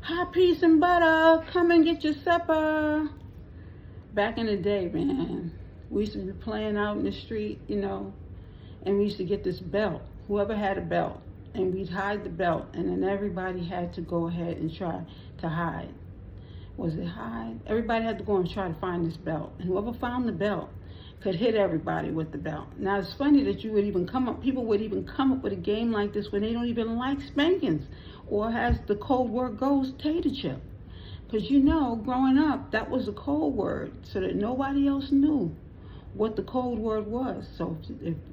hot peas and butter, come and get your supper. Back in the day, man, we used to be playing out in the street, and we used to get this belt. Whoever had a belt, and we'd hide the belt, and then everybody had to go ahead and try to hide. Was it hide? Everybody had to go and try to find this belt, and whoever found the belt could hit everybody with the belt. Now it's funny that people would even come up with a game like this when they don't even like spankings, or as the code word goes, tater chip. Because growing up, that was a code word, so that nobody else knew what the code word was. So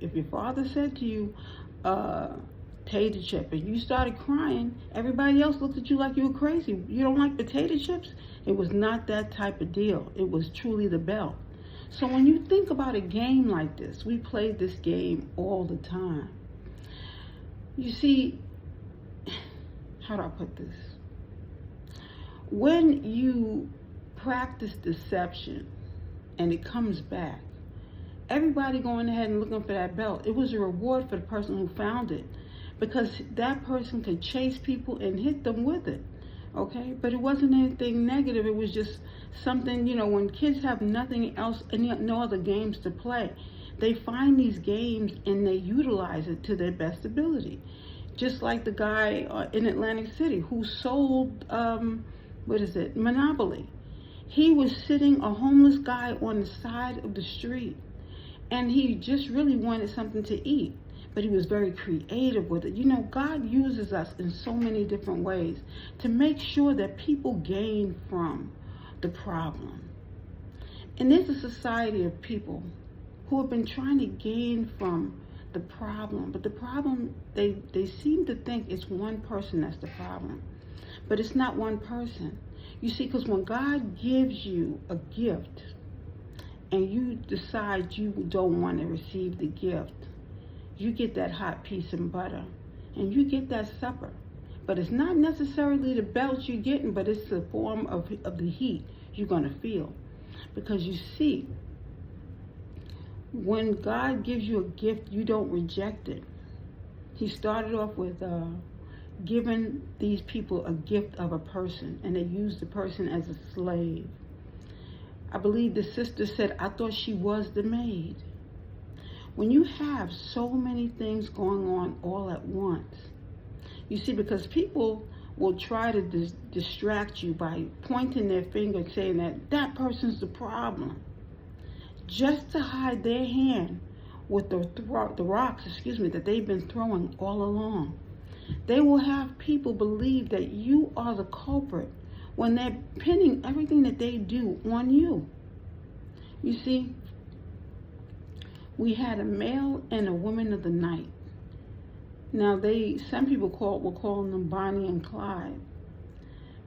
if your father said to you, potato chip, and you started crying, everybody else looked at you like you were crazy. You don't like potato chips? It was not that type of deal. It was truly the belt. So when you think about a game like this, we played this game all the time. You see, how do I put this? When you practice deception and it comes back, everybody going ahead and looking for that belt, it was a reward for the person who found it, because that person could chase people and hit them with it, okay? But it wasn't anything negative. It was just something, when kids have nothing else, no other games to play, they find these games and they utilize it to their best ability. Just like the guy in Atlantic City who sold, Monopoly. He was sitting, a homeless guy on the side of the street, and he just really wanted something to eat, but he was very creative with it. God uses us in so many different ways to make sure that people gain from the problem. And there's a society of people who have been trying to gain from the problem, but the problem, they seem to think it's one person that's the problem, but it's not one person. You see, because when God gives you a gift and you decide you don't want to receive the gift, you get that hot piece of butter and you get that supper. But it's not necessarily the belt you're getting, but it's the form of the heat you're going to feel. Because you see, when God gives you a gift, you don't reject it. He started off with giving these people a gift of a person, and they used the person as a slave. I believe the sister said, I thought she was the maid. When you have so many things going on all at once, you see, because people will try to distract you by pointing their finger and saying that person's the problem, just to hide their hand with the rocks, that they've been throwing all along. They will have people believe that you are the culprit when they're pinning everything that they do on you. You see, we had a male and a woman of the night. Now some people were calling them Bonnie and Clyde.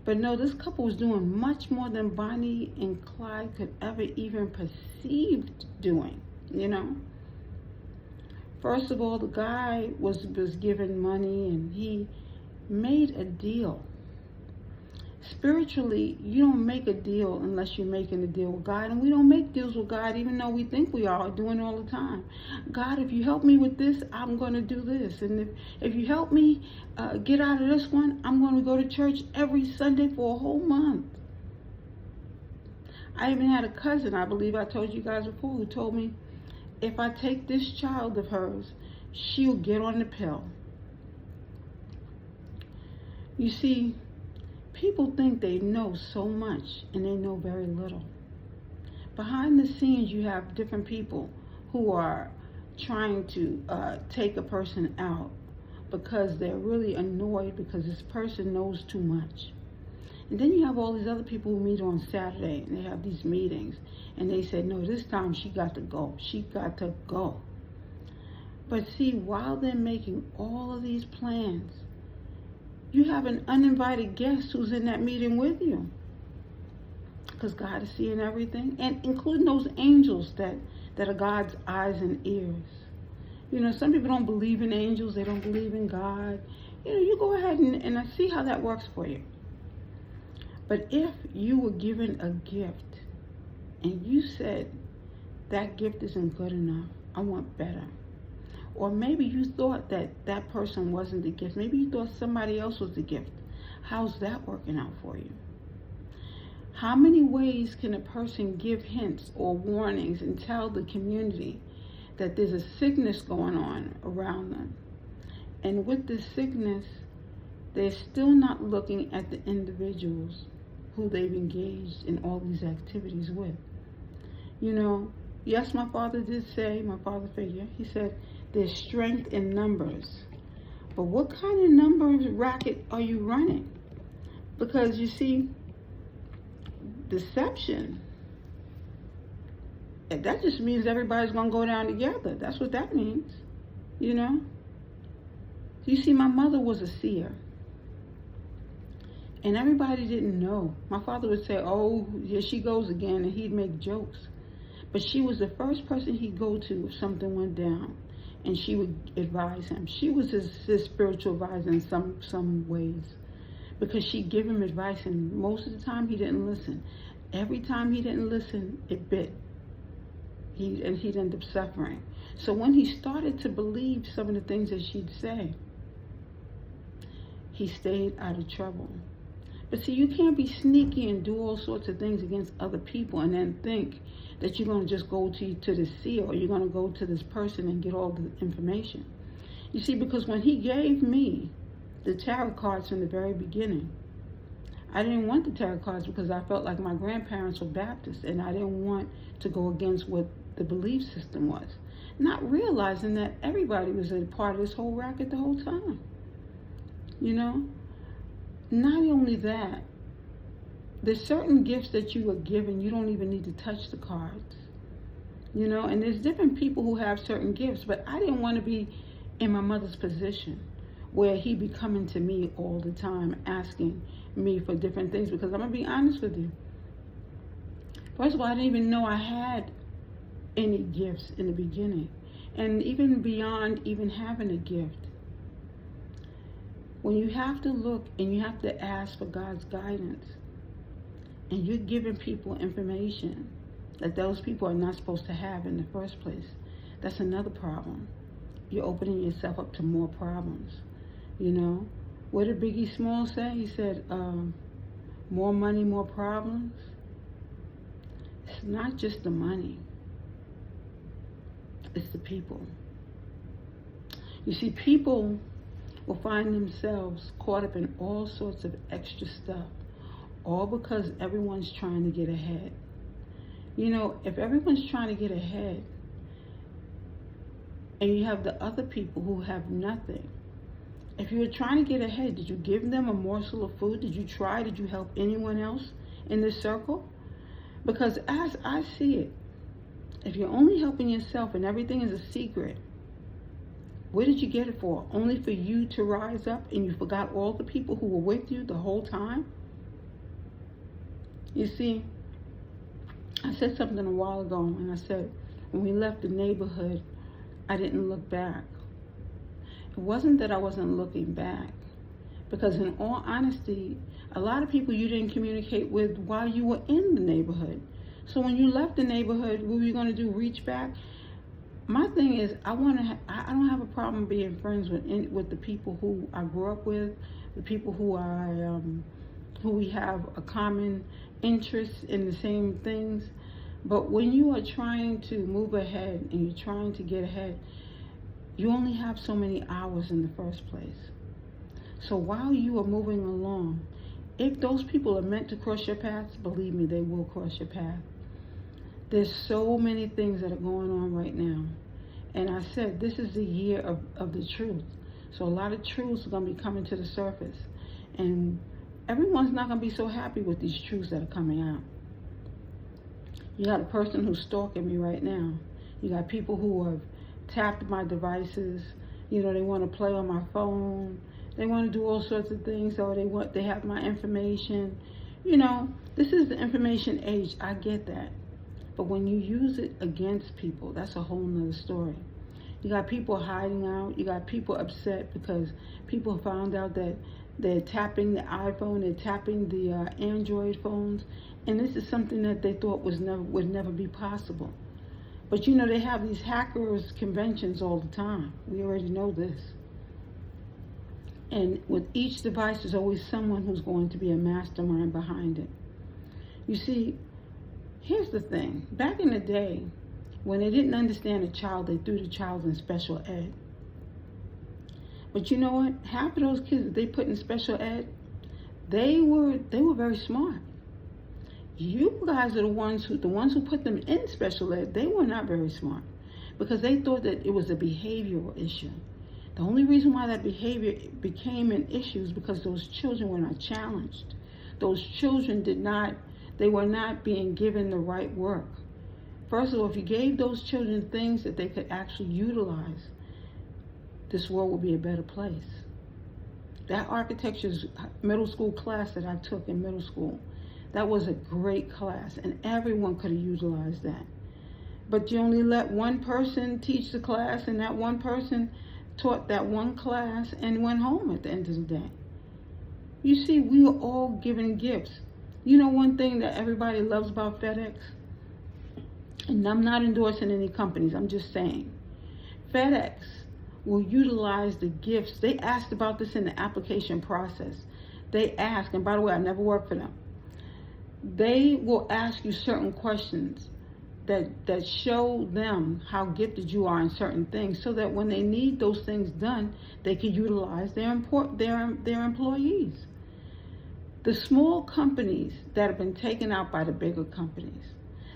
But no, this couple was doing much more than Bonnie and Clyde could ever even perceive doing, First of all, the guy was given money and he made a deal. Spiritually, you don't make a deal unless you're making a deal with God. And we don't make deals with God even though we think we are doing it all the time. God, if you help me with this, I'm going to do this. And if you help me get out of this one, I'm going to go to church every Sunday for a whole month. I even had a cousin, I believe I told you guys before, who told me, if I take this child of hers, she'll get on the pill. You see, people think they know so much and they know very little. Behind the scenes, you have different people who are trying to take a person out because they're really annoyed because this person knows too much. And then you have all these other people who meet on Saturday and they have these meetings and they say, no, this time she got to go. She got to go. But see, while they're making all of these plans, you have an uninvited guest who's in that meeting with you. Because God is seeing everything, and including those angels that are God's eyes and ears. Some people don't believe in angels. They don't believe in God. You go ahead and I see how that works for you. But if you were given a gift and you said, that gift isn't good enough, I want better. Or maybe you thought that person wasn't the gift. Maybe you thought somebody else was the gift. How's that working out for you? How many ways can a person give hints or warnings and tell the community that there's a sickness going on around them? And with this sickness, they're still not looking at the individuals who they've engaged in all these activities with. You know, yes, my father did say, my father figure, he said, there's strength in numbers. But what kind of numbers racket are you running? Because you see, deception, that just means everybody's going to go down together. That's what that means, you know. You see, my mother was a seer, and everybody didn't know. My father would say, oh, here she goes again, and he'd make jokes. But she was the first person he'd go to if something went down, and she would advise him. She was his spiritual advisor in some ways, because she'd give him advice, and most of the time he didn't listen. Every time he didn't listen, it bit. And he'd end up suffering. So when he started to believe some of the things that she'd say, he stayed out of trouble. But see, you can't be sneaky and do all sorts of things against other people and then think that you're going to just go to the seer, or you're going to go to this person and get all the information. You see, because when he gave me the tarot cards from the very beginning, I didn't want the tarot cards because I felt like my grandparents were Baptists, and I didn't want to go against what the belief system was. Not realizing that everybody was a part of this whole racket the whole time. You know? Not only that, there's certain gifts that you are given, you don't even need to touch the cards. You know, and there's different people who have certain gifts, but I didn't want to be in my mother's position where he'd be coming to me all the time asking me for different things, because I'm going to be honest with you. First of all, I didn't even know I had any gifts in the beginning. And even beyond even having a gift, when you have to look and you have to ask for God's guidance, and you're giving people information that those people are not supposed to have in the first place, that's another problem. You're opening yourself up to more problems. You know, what did Biggie Smalls say? He said, more money, more problems. It's not just the money. It's the people. You see, people will find themselves caught up in all sorts of extra stuff, all because everyone's trying to get ahead. You know, if everyone's trying to get ahead, and you have the other people who have nothing, if you were trying to get ahead, did you give them a morsel of food? Did you help anyone else in this circle? Because as I see it, if you're only helping yourself and everything is a secret, what did you get it for? Only for you to rise up and you forgot all the people who were with you the whole time? You see, I said something a while ago, and I said, when we left the neighborhood, I didn't look back. It wasn't that I wasn't looking back, because in all honesty, a lot of people you didn't communicate with while you were in the neighborhood. So when you left the neighborhood, what were you going to do? Reach back? My thing is, I don't have a problem being friends with the people who I grew up with, the people who we have a common interest in the same things. But when you are trying to move ahead and you're trying to get ahead, you only have so many hours in the first place. So while you are moving along, if those people are meant to cross your path, believe me, they will cross your path. There's so many things that are going on right now. And I said, this is the year of the truth. So a lot of truths are going to be coming to the surface. And everyone's not going to be so happy with these truths that are coming out. You got a person who's stalking me right now. You got people who have tapped my devices. You know, they want to play on my phone. They want to do all sorts of things, or they have my information. You know, this is the information age. I get that. But when you use it against people, that's a whole nother story. You got people hiding out. You got people upset because people found out that they're tapping the iPhone, they're tapping the Android phones, and this is something that they thought would never be possible. But you know, they have these hackers conventions all the time. We already know this. And with each device, there's always someone who's going to be a mastermind behind it. You see, here's the thing. Back in the day, when they didn't understand a child, they threw the child in special ed. But you know what? Half of those kids that they put in special ed, they were very smart. You guys are the ones who put them in special ed, they were not very smart, because they thought that it was a behavioral issue. The only reason why that behavior became an issue is because those children were not challenged. Those children were not being given the right work. First of all, if you gave those children things that they could actually utilize, this world would be a better place. That architecture's middle school class that I took in middle school, that was a great class, and everyone could have utilized that. But you only let one person teach the class, and that one person taught that one class and went home at the end of the day. You see, we were all given gifts. You know one thing that everybody loves about FedEx? And I'm not endorsing any companies, I'm just saying. FedEx will utilize the gifts. They asked about this in the application process. They ask, and by the way, I never worked for them. They will ask you certain questions that show them how gifted you are in certain things, so that when they need those things done, they can utilize their employees. The small companies that have been taken out by the bigger companies.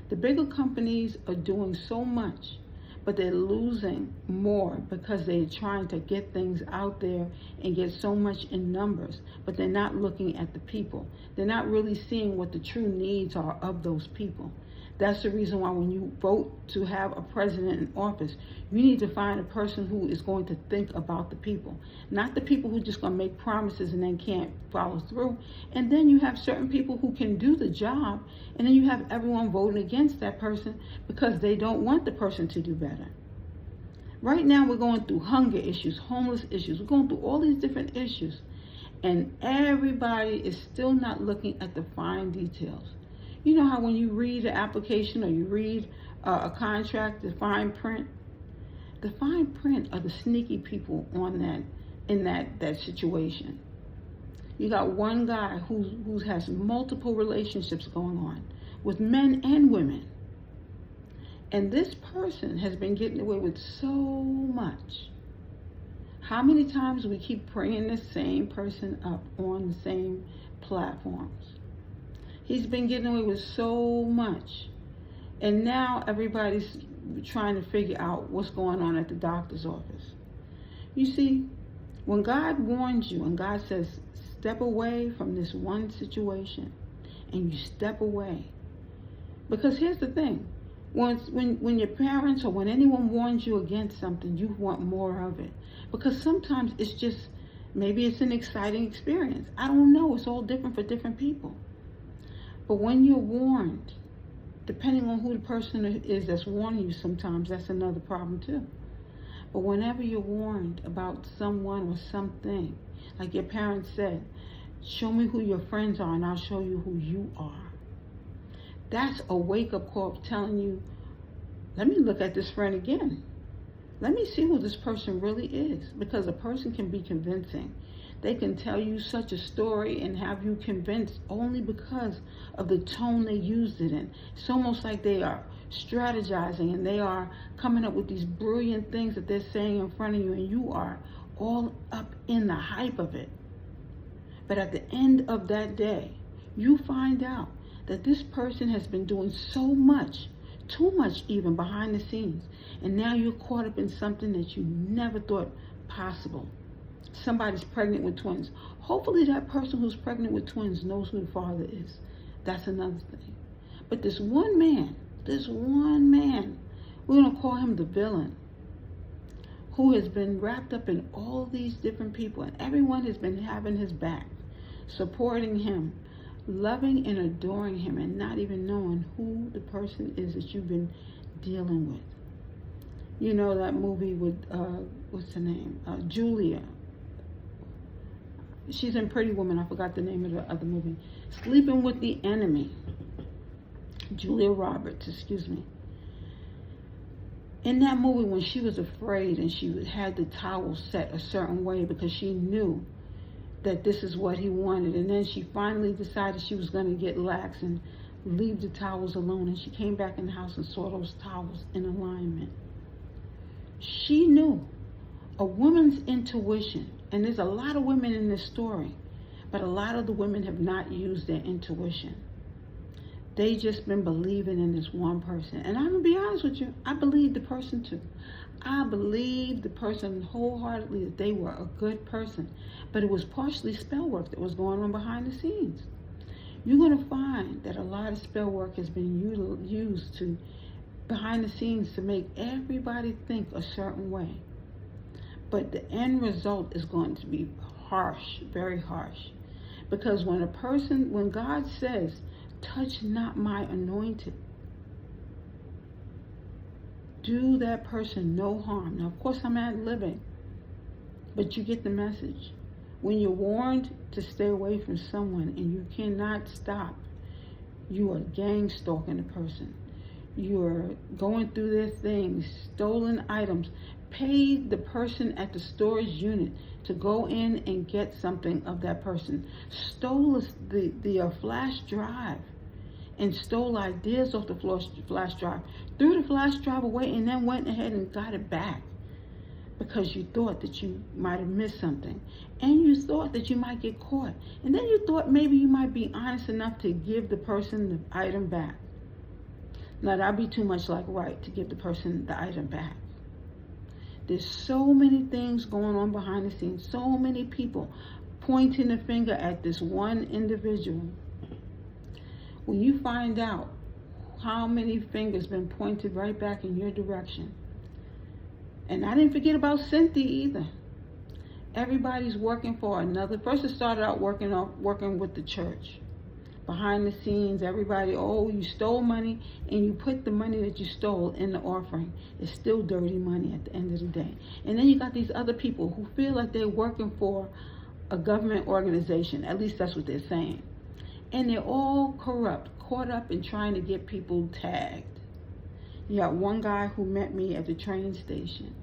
The bigger companies are doing so much, but they're losing more because they're trying to get things out there and get so much in numbers, but they're not looking at the people. They're not really seeing what the true needs are of those people. That's the reason why when you vote to have a president in office, you need to find a person who is going to think about the people, not the people who are just going to make promises and then can't follow through. And then you have certain people who can do the job, and then you have everyone voting against that person because they don't want the person to do better. Right now we're going through hunger issues, homeless issues. We're going through all these different issues, and everybody is still not looking at the fine details. You know how when you read an application or you read a contract, the fine print are the sneaky people on that, in that situation. You got one guy who has multiple relationships going on with men and women. And this person has been getting away with so much. How many times do we keep bringing the same person up on the same platforms? He's been getting away with so much. And now everybody's trying to figure out what's going on at the doctor's office. You see, when God warns you and God says, step away from this one situation, and you step away. Because here's the thing. When your parents or when anyone warns you against something, you want more of it. Because sometimes it's just, maybe it's an exciting experience. I don't know. It's all different for different people. But when you're warned, depending on who the person is that's warning you, sometimes that's another problem too. But whenever you're warned about someone or something, like your parents said, show me who your friends are and I'll show you who you are. That's a wake-up call telling you, let me look at this friend again. Let me see who this person really is. Because a person can be convincing. They can tell you such a story and have you convinced only because of the tone they used it in. It's almost like they are strategizing and they are coming up with these brilliant things that they're saying in front of you, and you are all up in the hype of it. But at the end of that day, you find out that this person has been doing so much, too much even, behind the scenes. And now you're caught up in something that you never thought possible. Somebody's pregnant with twins. Hopefully that person who's pregnant with twins knows who the father is. That's another thing. But this one man, we're going to call him the villain, who has been wrapped up in all these different people, and everyone has been having his back, supporting him, loving and adoring him, and not even knowing who the person is that you've been dealing with. You know that movie with, what's her name? Julia. She's in Pretty Woman. I forgot the name of the other movie. Sleeping with the Enemy. Julia Roberts, excuse me. In that movie, when she was afraid and she had the towel set a certain way because she knew that this is what he wanted. And then she finally decided she was going to get lax and leave the towels alone. And she came back in the house and saw those towels in alignment. She knew a woman's intuition, and there's a lot of women in this story, but a lot of the women have not used their intuition. They just been believing in this one person. And I'm going to be honest with you, I believed the person too. I believed the person wholeheartedly that they were a good person. But it was partially spell work that was going on behind the scenes. You're going to find that a lot of spell work has been used to behind the scenes to make everybody think a certain way. But the end result is going to be harsh, very harsh. Because when God says, touch not my anointed, do that person no harm. Now, of course, I'm ad-libbing, but you get the message. When you're warned to stay away from someone and you cannot stop, you are gang stalking the person. You're going through their things, stolen items. Pay the person at the storage unit to go in and get something of that person. Stole the flash drive and stole ideas off the flash drive. Threw the flash drive away and then went ahead and got it back because you thought that you might have missed something. And you thought that you might get caught. And then you thought maybe you might be honest enough to give the person the item back. Now, that'd be too much like right to give the person the item back. There's so many things going on behind the scenes, so many people pointing the finger at this one individual. When you find out how many fingers been pointed right back in your direction, and I didn't forget about Cynthia either. Everybody's working for another. First, it started out working with the church. Behind the scenes, everybody, oh, you stole money, and you put the money that you stole in the offering. It's still dirty money at the end of the day. And then you got these other people who feel like they're working for a government organization. At least that's what they're saying. And they're all corrupt, caught up in trying to get people tagged. You got one guy who met me at the train station.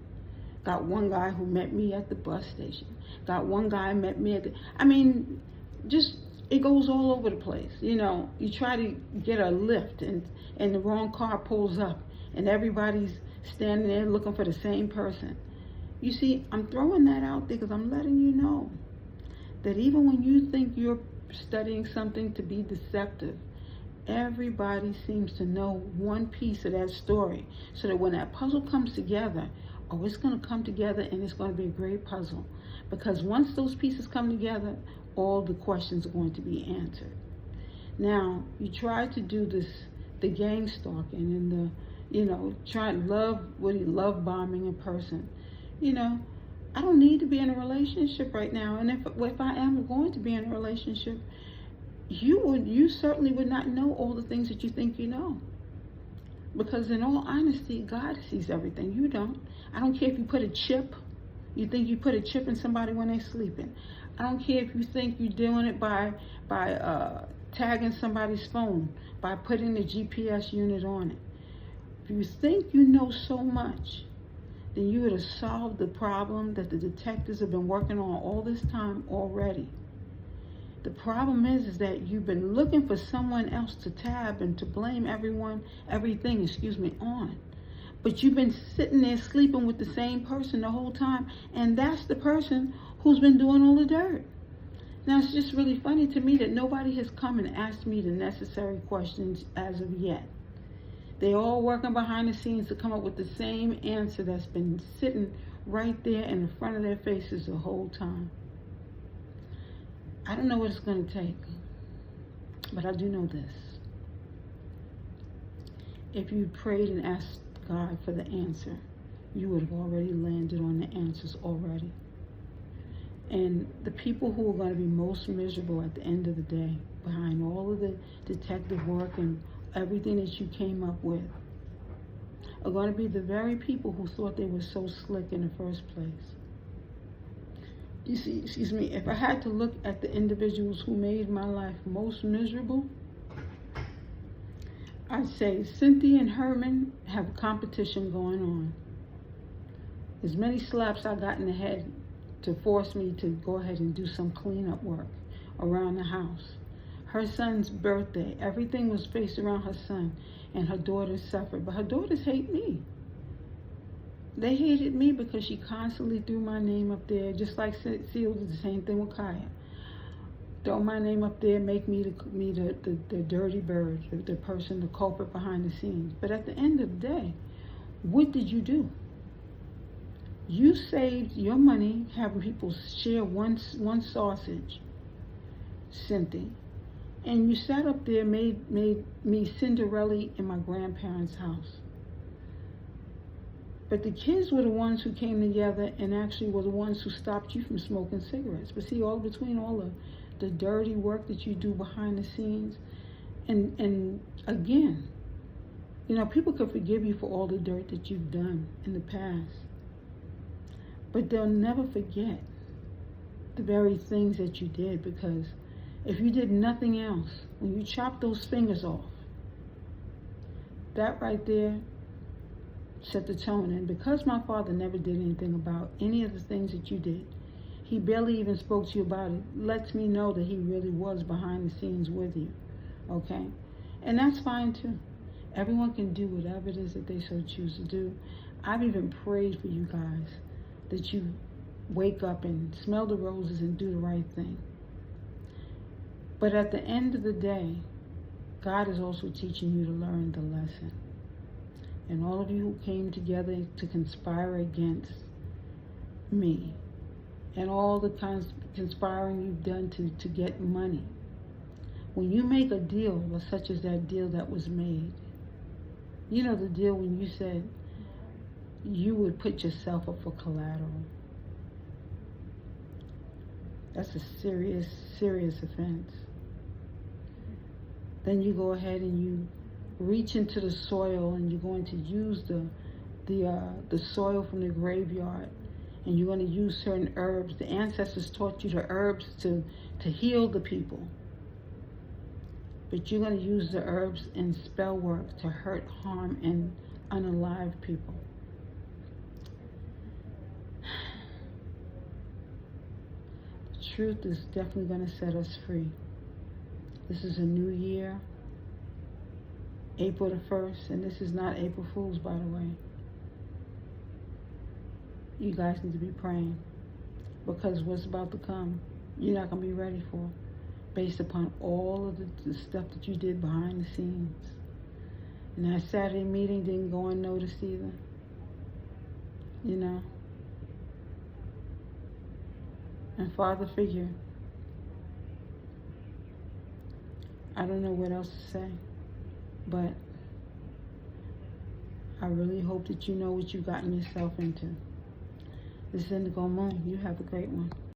Got one guy who met me at the bus station. Got one guy met me at the... It goes all over the place. You know, you try to get a lift and the wrong car pulls up and everybody's standing there looking for the same person. You see, I'm throwing that out there because I'm letting you know that even when you think you're studying something to be deceptive, everybody seems to know one piece of that story. So that when that puzzle comes together, oh, it's going to come together and it's going to be a great puzzle. Because once those pieces come together, all the questions are going to be answered. Now, you try to do this, the gang stalking and try to love bombing a person. You know, I don't need to be in a relationship right now. And if I am going to be in a relationship, you certainly would not know all the things that you think you know. Because in all honesty, God sees everything. You don't. I don't care if you put a chip. You think you put a chip in somebody when they're sleeping. I don't care if you think you're doing it by tagging somebody's phone, by putting the GPS unit on it. If you think you know so much, then you would have solved the problem that the detectives have been working on all this time already. The problem is that you've been looking for someone else to tab and to blame everything on. But you've been sitting there sleeping with the same person the whole time, and that's the person who's been doing all the dirt. Now, it's just really funny to me that nobody has come and asked me the necessary questions as of yet. They're all working behind the scenes to come up with the same answer that's been sitting right there in the front of their faces the whole time. I don't know what it's going to take, but I do know this. If you prayed and asked God for the answer, you would have already landed on the answers already. And the people who are going to be most miserable at the end of the day, behind all of the detective work and everything that you came up with, are going to be the very people who thought they were so slick in the first place. You see, if I had to look at the individuals who made my life most miserable, I'd say Cynthia and Herman have a competition going on. As many slaps I got in the head to force me to go ahead and do some cleanup work around the house. Her son's birthday, everything was based around her son, and her daughters suffered. But her daughters hate me. They hated me because she constantly threw my name up there, just like Seal did the same thing with Kaya. Throw my name up there, make me the dirty bird, the person, the culprit behind the scenes. But at the end of the day, what did you do? You saved your money having people share one sausage, Cynthia. And you sat up there, made me Cinderella in my grandparents' house. But the kids were the ones who came together and actually were the ones who stopped you from smoking cigarettes. But see, all between all the dirty work that you do behind the scenes, and again, you know, people could forgive you for all the dirt that you've done in the past, but they'll never forget the very things that you did, because if you did nothing else, when you chopped those fingers off, that right there set the tone. And because my father never did anything about any of the things that you did, he barely even spoke to you about it, lets me know that he really was behind the scenes with you, okay? And that's fine too. Everyone can do whatever it is that they so choose to do. I've even prayed for you guys that you wake up and smell the roses and do the right thing. But at the end of the day, God is also teaching you to learn the lesson. And all of you who came together to conspire against me, and all the conspiring you've done to get money, when you make a deal such as that deal that was made, you know, the deal when you said you would put yourself up for collateral. That's a serious, serious offense. Then you go ahead and you reach into the soil, and you're going to use the soil from the graveyard, and you're going to use certain herbs. The ancestors taught you the herbs to heal the people, but you're going to use the herbs in spell work to hurt, harm, and unalive people. The truth is definitely going to set us free. This is a new year, April the 1st, and this is not April Fool's, by the way. You guys need to be praying, because what's about to come, you're not going to be ready for, based upon all of the stuff that you did behind the scenes. And that Saturday meeting didn't go unnoticed either, you know. And father figure, I don't know what else to say, but I really hope that you know what you've gotten yourself into. This is Indigo Moon. You have a great one.